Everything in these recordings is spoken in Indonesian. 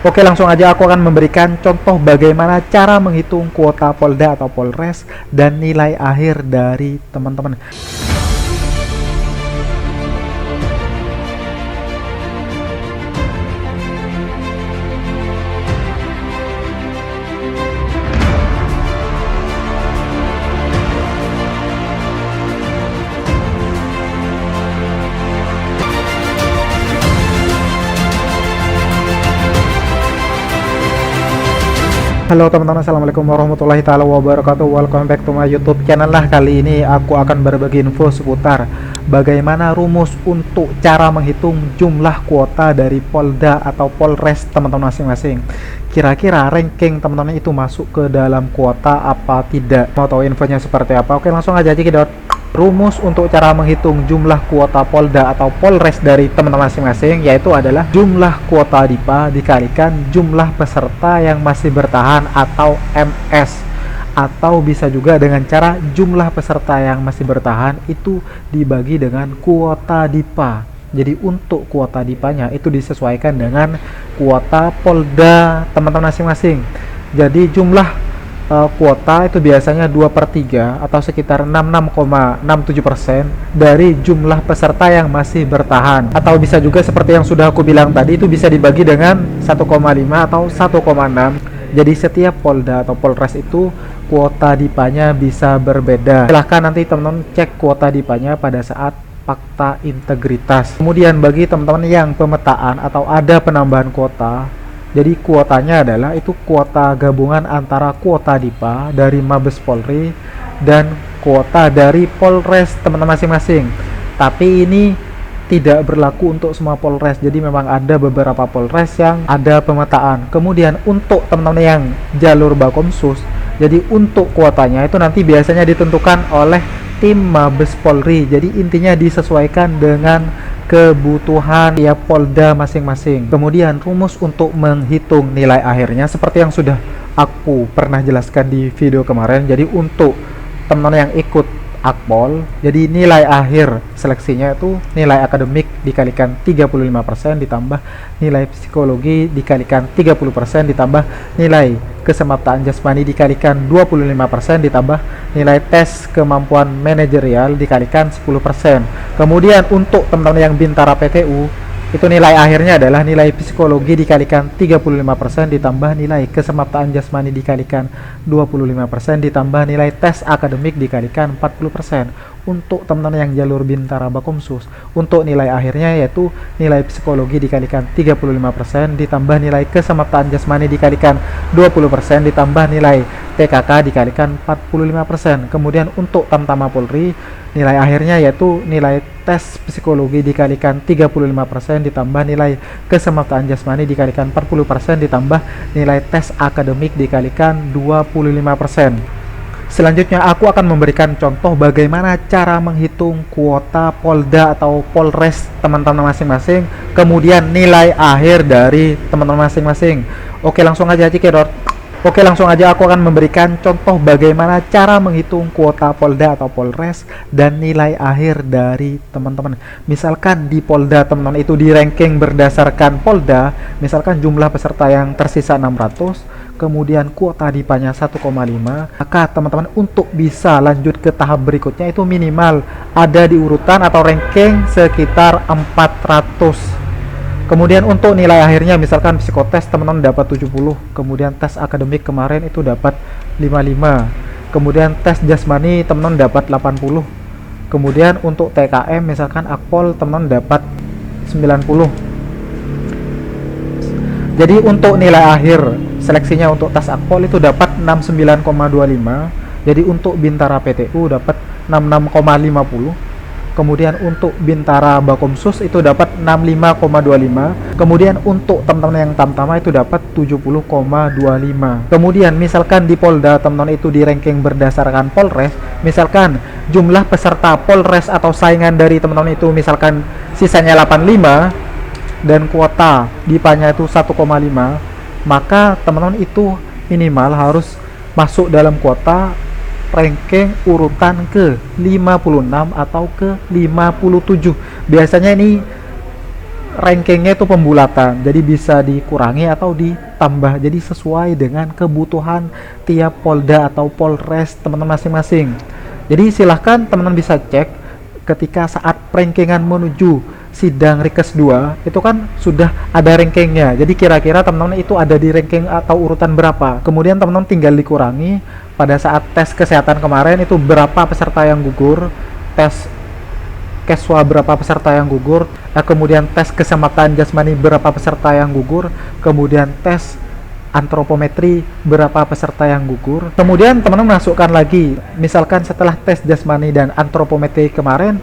Oke, langsung aja aku akan memberikan contoh bagaimana cara menghitung kuota Polda atau Polres dan nilai akhir dari teman-teman. Halo teman-teman, assalamualaikum warahmatullahi taala wabarakatuh. Welcome back to my YouTube channel lah. Kali ini aku akan berbagi info seputar bagaimana rumus untuk cara menghitung jumlah kuota dari Polda atau Polres teman-teman masing-masing. Kira-kira ranking teman-teman itu masuk ke dalam kuota apa tidak? Mau tahu infonya seperti apa? Oke, langsung aja cekidot. Rumus untuk cara menghitung jumlah kuota Polda atau Polres dari teman-teman masing-masing yaitu adalah jumlah kuota DIPA dikalikan jumlah peserta yang masih bertahan atau MS, atau bisa juga dengan cara jumlah peserta yang masih bertahan itu dibagi dengan kuota DIPA. Jadi untuk kuota DIPA-nya itu disesuaikan dengan kuota Polda teman-teman masing-masing. Jadi jumlah kuota itu biasanya 2/3 atau sekitar 66,67% dari jumlah peserta yang masih bertahan, atau bisa juga seperti yang sudah aku bilang tadi, itu bisa dibagi dengan 1,5 atau 1,6. jadi setiap Polda atau Polres itu kuota DIPA-nya bisa berbeda. Silahkan nanti teman-teman cek kuota DIPA-nya pada saat fakta integritas. Kemudian bagi teman-teman yang pemetaan atau ada penambahan kuota, jadi kuotanya adalah itu kuota gabungan antara kuota DIPA dari Mabes Polri dan kuota dari Polres teman-teman masing-masing. Tapi ini tidak berlaku untuk semua Polres. Jadi memang ada beberapa Polres yang ada pemetaan. Kemudian untuk teman-teman yang jalur Bakomsus, jadi untuk kuotanya itu nanti biasanya ditentukan oleh tim Mabes Polri. Jadi intinya disesuaikan dengan kebutuhan tiap Polda masing-masing. Kemudian rumus untuk menghitung nilai akhirnya seperti yang sudah aku pernah jelaskan di video kemarin. Jadi untuk teman-teman yang ikut Akpol, jadi nilai akhir seleksinya itu nilai akademik dikalikan 35% ditambah nilai psikologi dikalikan 30% ditambah nilai kesemaptaan jasmani dikalikan 25% ditambah nilai tes kemampuan manajerial dikalikan 10%. Kemudian untuk teman-teman yang Bintara PTU, itu nilai akhirnya adalah nilai psikologi dikalikan 35% ditambah nilai kesemaptaan jasmani dikalikan 25% ditambah nilai tes akademik dikalikan 40%. Untuk teman-teman yang jalur Bintara Bakomsus, untuk nilai akhirnya yaitu nilai psikologi dikalikan 35% ditambah nilai kesemaptaan jasmani dikalikan 20% ditambah nilai TKK dikalikan 45%. Kemudian untuk Tamtama Polri, nilai akhirnya yaitu nilai tes psikologi dikalikan 35% ditambah nilai kesemaptaan jasmani dikalikan 40% ditambah nilai tes akademik dikalikan 25%. Selanjutnya aku akan memberikan contoh bagaimana cara menghitung kuota Polda atau Polres teman-teman masing-masing, kemudian nilai akhir dari teman-teman masing-masing. Oke, langsung aja cekidot. Oke, langsung aja aku akan memberikan contoh bagaimana cara menghitung kuota Polda atau Polres dan nilai akhir dari teman-teman. Misalkan di Polda teman-teman itu di ranking berdasarkan Polda, misalkan jumlah peserta yang tersisa 600, kemudian kuota DIPA-nya 1,5, maka teman-teman untuk bisa lanjut ke tahap berikutnya itu minimal ada di urutan atau ranking sekitar 400. Kemudian untuk nilai akhirnya misalkan psikotes teman-teman dapat 70, kemudian tes akademik kemarin itu dapat 55, kemudian tes jasmani teman-teman dapat 80, kemudian untuk TKM misalkan Akpol teman-teman dapat 90. Jadi untuk nilai akhir seleksinya untuk tes Akpol itu dapat 69,25, jadi untuk Bintara PTU dapat 66,50. Kemudian untuk Bintara Bakomsus itu dapat 65,25. Kemudian untuk teman-teman yang Tamtama itu dapat 70,25. Kemudian misalkan di Polda teman-teman itu di ranking berdasarkan Polres, misalkan jumlah peserta Polres atau saingan dari teman-teman itu misalkan sisanya 85 dan kuota DIPA-nya itu 1,5, maka teman-teman itu minimal harus masuk dalam kuota ranking urutan ke 56 atau ke 57. Biasanya ini rankingnya itu pembulatan, jadi bisa dikurangi atau ditambah, jadi sesuai dengan kebutuhan tiap polda atau polres teman-teman masing-masing. Jadi silahkan teman-teman bisa cek ketika saat rankingan menuju sidang Rikes 2 itu kan sudah ada rankingnya, jadi kira-kira teman-teman itu ada di ranking atau urutan berapa, kemudian teman-teman tinggal dikurangi pada saat tes kesehatan kemarin itu berapa peserta yang gugur, tes Keswa berapa peserta yang gugur, kemudian tes keselamatan jasmani berapa peserta yang gugur, kemudian tes antropometri berapa peserta yang gugur. Kemudian teman-teman masukkan lagi, misalkan setelah tes jasmani dan antropometri kemarin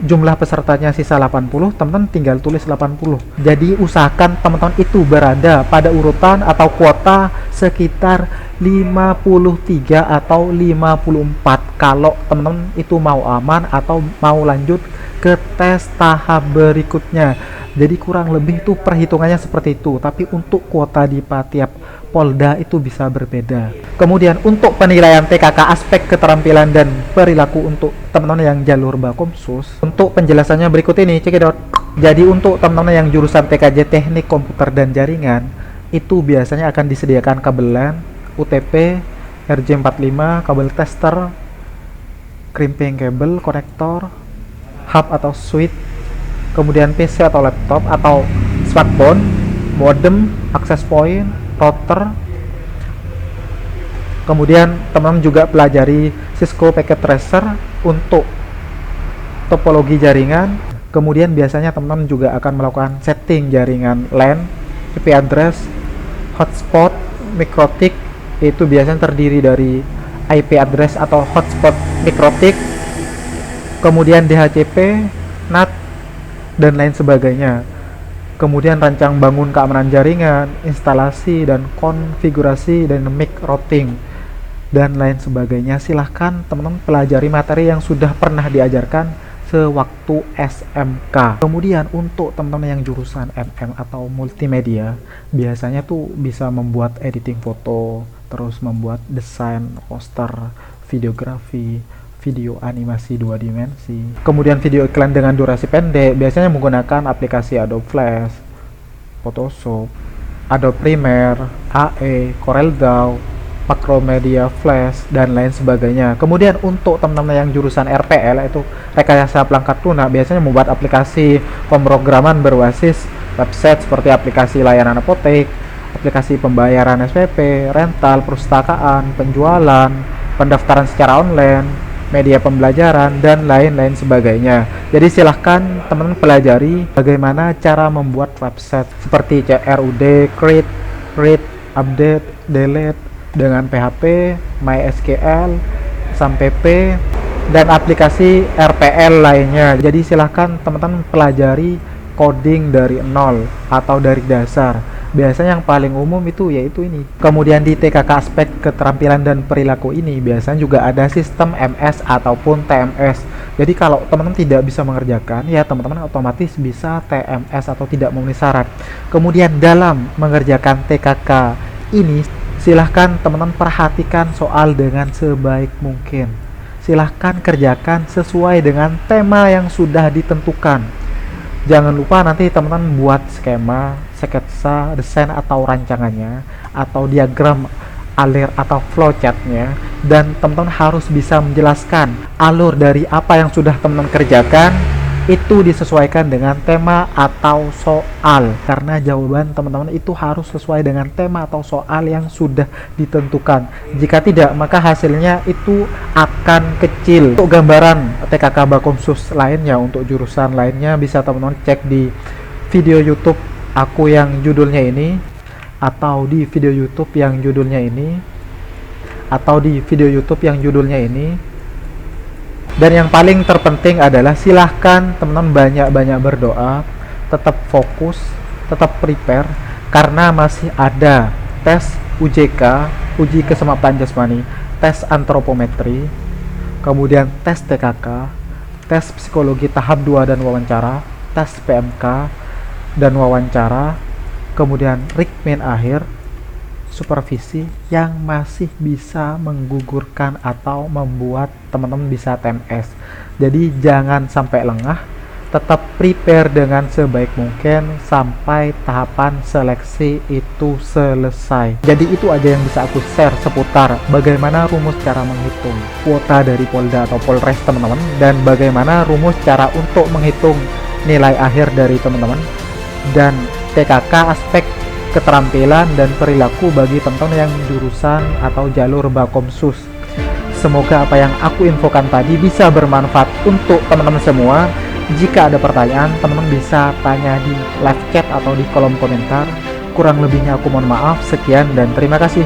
jumlah pesertanya sisa 80, teman-teman tinggal tulis 80. Jadi usahakan teman-teman itu berada pada urutan atau kuota sekitar 53 atau 54 kalau teman-teman itu mau aman atau mau lanjut ke tes tahap berikutnya. Jadi kurang lebih tuh perhitungannya seperti itu, tapi untuk kuota di tiap polda itu bisa berbeda. Kemudian untuk penilaian TKK aspek keterampilan dan perilaku untuk teman-teman yang jalur Bakomsus, untuk penjelasannya berikut ini, cekidot. Jadi untuk teman-teman yang jurusan TKJ Teknik Komputer dan Jaringan itu biasanya akan disediakan kabel LAN, UTP, RJ45, kabel tester, crimping kabel, konektor, hub atau switch, kemudian PC atau laptop atau smartphone, modem, access point, router. Kemudian teman-teman juga pelajari Cisco Packet Tracer untuk topologi jaringan. Kemudian biasanya teman-teman juga akan melakukan setting jaringan LAN, IP address, hotspot, mikrotik, itu biasanya terdiri dari IP address atau hotspot mikrotik, kemudian DHCP, NAT, dan lain sebagainya. Kemudian rancang bangun keamanan jaringan, instalasi dan konfigurasi dynamic routing, dan lain sebagainya. Silahkan teman-teman pelajari materi yang sudah pernah diajarkan sewaktu SMK. Kemudian untuk teman-teman yang jurusan MM atau multimedia, biasanya tuh bisa membuat editing foto, terus membuat desain poster, videografi, video animasi 2 dimensi, kemudian video iklan dengan durasi pendek, biasanya menggunakan aplikasi Adobe Flash, Photoshop, Adobe Premiere, AE, CorelDRAW, Macromedia Flash, dan lain sebagainya. Kemudian untuk teman-teman yang jurusan RPL, yaitu rekayasa perangkat lunak, biasanya membuat aplikasi pemrograman berbasis website seperti aplikasi layanan apotek, aplikasi pembayaran SPP, rental, perpustakaan, penjualan, pendaftaran secara online, media pembelajaran, dan lain-lain sebagainya. Jadi silahkan teman-teman pelajari bagaimana cara membuat website seperti CRUD, create, read, update, delete dengan PHP, MySQL, SAMPP, dan aplikasi RPL lainnya. Jadi silahkan teman-teman pelajari coding dari nol atau dari dasar. Biasanya yang paling umum itu yaitu ini. Kemudian di TKK aspek keterampilan dan perilaku ini biasanya juga ada sistem MS ataupun TMS. Jadi kalau teman-teman tidak bisa mengerjakan, ya teman-teman otomatis bisa TMS atau tidak memenuhi syarat. Kemudian dalam mengerjakan TKK ini, silahkan teman-teman perhatikan soal dengan sebaik mungkin. Silahkan kerjakan sesuai dengan tema yang sudah ditentukan. Jangan lupa nanti teman-teman buat skema, sketsa, desain atau rancangannya, atau diagram alir atau flowchartnya, dan teman-teman harus bisa menjelaskan alur dari apa yang sudah teman-teman kerjakan itu disesuaikan dengan tema atau soal, karena jawaban teman-teman itu harus sesuai dengan tema atau soal yang sudah ditentukan. Jika tidak, maka hasilnya itu akan kecil. Untuk gambaran TKK Bakomsus lainnya, untuk jurusan lainnya bisa teman-teman cek di video YouTube aku yang judulnya ini, atau di video YouTube yang judulnya ini, atau di video YouTube yang judulnya ini. Dan yang paling terpenting adalah silahkan teman-teman banyak-banyak berdoa, tetap fokus, tetap prepare, karena masih ada tes UJK, uji keselamatan jasmani, tes antropometri, kemudian tes TKK, tes psikologi tahap 2 dan wawancara, tes PMK dan wawancara, kemudian rikmin akhir, supervisi yang masih bisa menggugurkan atau membuat teman-teman bisa TMS. Jadi jangan sampai lengah, tetap prepare dengan sebaik mungkin sampai tahapan seleksi itu selesai. Jadi itu aja yang bisa aku share seputar bagaimana rumus cara menghitung kuota dari Polda atau Polres teman-teman, dan bagaimana rumus cara untuk menghitung nilai akhir dari teman-teman, dan TKK aspek keterampilan dan perilaku bagi teman-teman yang jurusan atau jalur Bakomsus. Semoga apa yang aku infokan tadi bisa bermanfaat untuk teman-teman semua. Jika ada pertanyaan, teman-teman bisa tanya di live chat atau di kolom komentar. Kurang lebihnya aku mohon maaf. Sekian dan terima kasih.